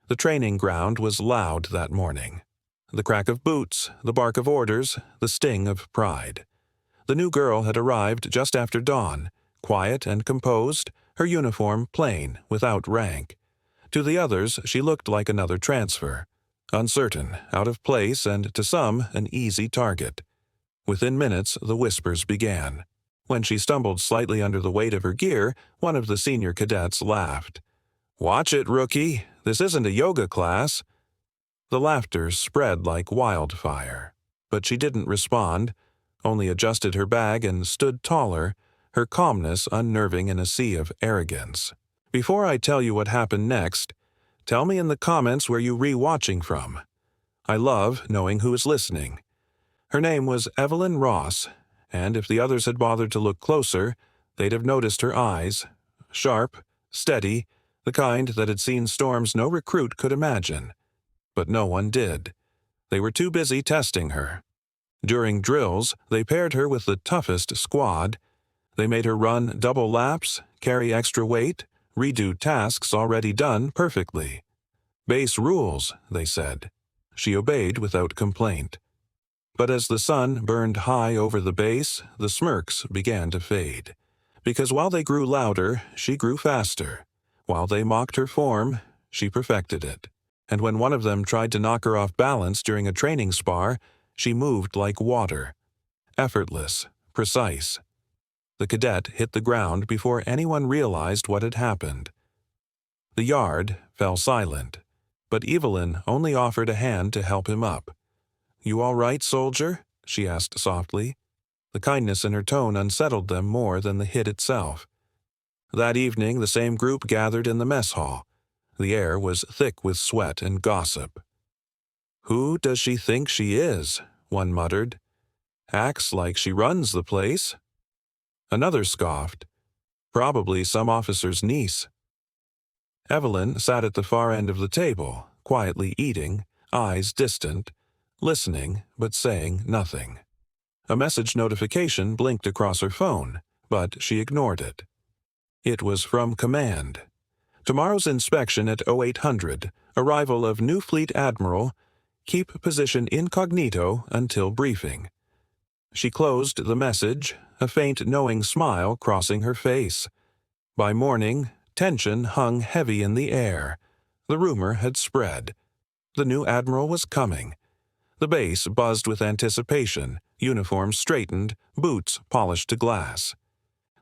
The training ground was loud that morning. The crack of boots, the bark of orders, the sting of pride. The new girl had arrived just after dawn, quiet and composed, her uniform plain, without rank. To the others she looked like another transfer, uncertain, out of place, and to some an easy target. Within minutes the whispers began. When she stumbled slightly under the weight of her gear, one of the senior cadets laughed. "Watch it, rookie. This isn't a yoga class." The laughter spread like wildfire, but she didn't respond, only adjusted her bag and stood taller, her calmness unnerving in a sea of arrogance. Before I tell you what happened next, tell me in the comments where you re-watching from. I love knowing who is listening. Her name was Evelyn Ross, and if the others had bothered to look closer, they'd have noticed her eyes, sharp, steady, the kind that had seen storms no recruit could imagine. But no one did. They were too busy testing her. During drills, they paired her with the toughest squad. They made her run double laps, carry extra weight, redo tasks already done perfectly. Base rules, they said. She obeyed without complaint. But as the sun burned high over the base, the smirks began to fade. Because while they grew louder, she grew faster. While they mocked her form, she perfected it. And when one of them tried to knock her off balance during a training spar, she moved like water. Effortless, precise. The cadet hit the ground before anyone realized what had happened. The yard fell silent, but Evelyn only offered a hand to help him up. "You all right, soldier?" she asked softly. The kindness in her tone unsettled them more than the hit itself. That evening the same group gathered in the mess hall. The air was thick with sweat and gossip. "Who does she think she is?" one muttered. "Acts like she runs the place." Another scoffed. "Probably some officer's niece." Evelyn sat at the far end of the table, quietly eating, eyes distant, listening but saying nothing. A message notification blinked across her phone, but she ignored it. It was from Command. Tomorrow's inspection at 0800, arrival of new fleet Admiral, keep position incognito until briefing. She closed the message, a faint knowing smile crossing her face. By morning, tension hung heavy in the air. The rumor had spread. The new Admiral was coming. The base buzzed with anticipation, uniforms straightened, boots polished to glass.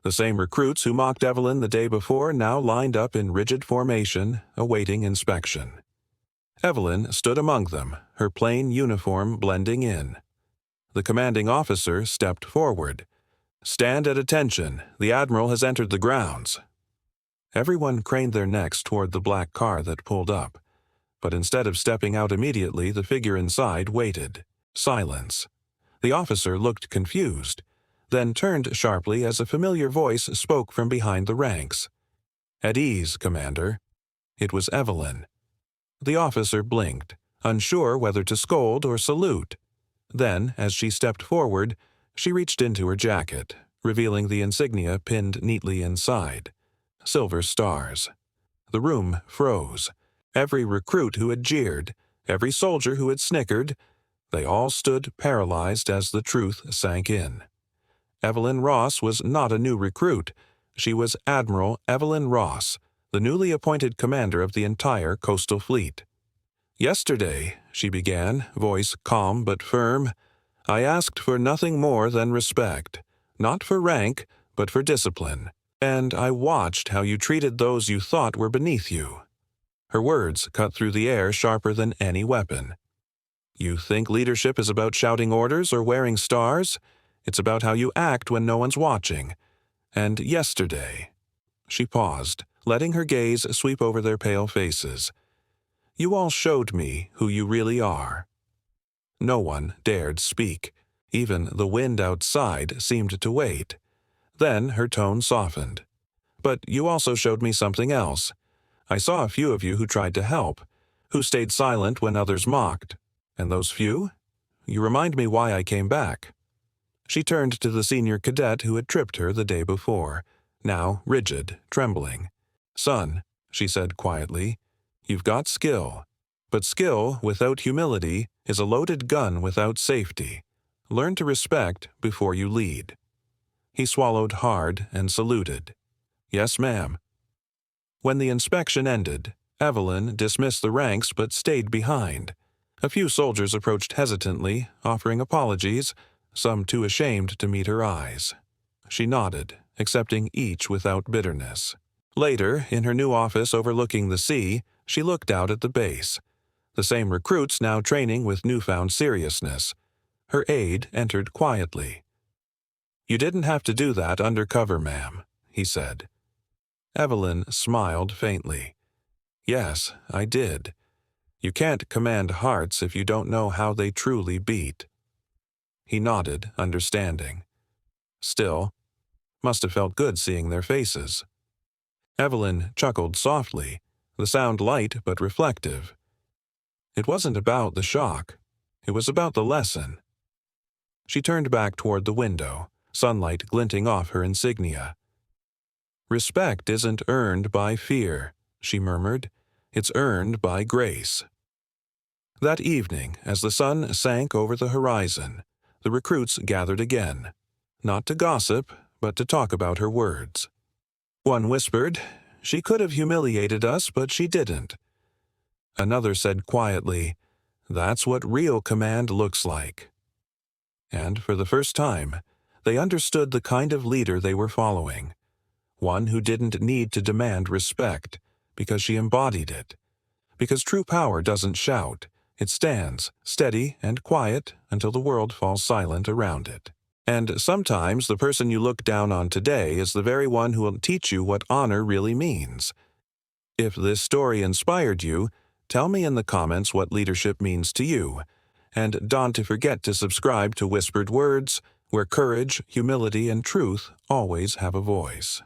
The same recruits who mocked Evelyn the day before now lined up in rigid formation, awaiting inspection. Evelyn stood among them, her plain uniform blending in. The commanding officer stepped forward. "Stand at attention. The Admiral has entered the grounds." Everyone craned their necks toward the black car that pulled up. But instead of stepping out immediately, the figure inside waited. Silence. The officer looked confused, then turned sharply as a familiar voice spoke from behind the ranks. "At ease, Commander." It was Evelyn. The officer blinked, unsure whether to scold or salute. Then, as she stepped forward, she reached into her jacket, revealing the insignia pinned neatly inside. Silver stars. The room froze. Every recruit who had jeered, every soldier who had snickered, they all stood paralyzed as the truth sank in. Evelyn Ross was not a new recruit. She was Admiral Evelyn Ross, the newly appointed commander of the entire coastal fleet. "Yesterday," she began, voice calm but firm, "I asked for nothing more than respect, not for rank, but for discipline, and I watched how you treated those you thought were beneath you." Her words cut through the air sharper than any weapon. "You think leadership is about shouting orders or wearing stars? It's about how you act when no one's watching. And yesterday—" She paused, letting her gaze sweep over their pale faces. "You all showed me who you really are." No one dared speak. Even the wind outside seemed to wait. Then her tone softened. "But you also showed me something else. I saw a few of you who tried to help, who stayed silent when others mocked. And those few? You remind me why I came back." She turned to the senior cadet who had tripped her the day before, now rigid, trembling. "Son," she said quietly, You've got skill. But skill without humility is a loaded gun without safety. Learn to respect before you lead." He swallowed hard and saluted. "Yes, ma'am." When the inspection ended, Evelyn dismissed the ranks but stayed behind. A few soldiers approached hesitantly, offering apologies, some too ashamed to meet her eyes. She nodded, accepting each without bitterness. Later, in her new office overlooking the sea, she looked out at the base. The same recruits now training with newfound seriousness. Her aide entered quietly. "You didn't have to do that undercover, ma'am," he said. Evelyn smiled faintly. "Yes, I did. You can't command hearts if you don't know how they truly beat." He nodded, understanding. Still, must have felt good seeing their faces. Evelyn chuckled softly, the sound light but reflective. It wasn't about the shock. It was about the lesson. She turned back toward the window, sunlight glinting off her insignia. "Respect isn't earned by fear," she murmured. "It's earned by grace." That evening, as the sun sank over the horizon, the recruits gathered again, not to gossip, but to talk about her words. One whispered, "She could have humiliated us, but she didn't." Another said quietly, "That's what real command looks like." And for the first time, they understood the kind of leader they were following. One who didn't need to demand respect, because she embodied it. Because true power doesn't shout, it stands, steady and quiet until the world falls silent around it. And sometimes the person you look down on today is the very one who will teach you what honor really means. If this story inspired you, tell me in the comments what leadership means to you. And don't forget to subscribe to Whispered Words, where courage, humility, and truth always have a voice.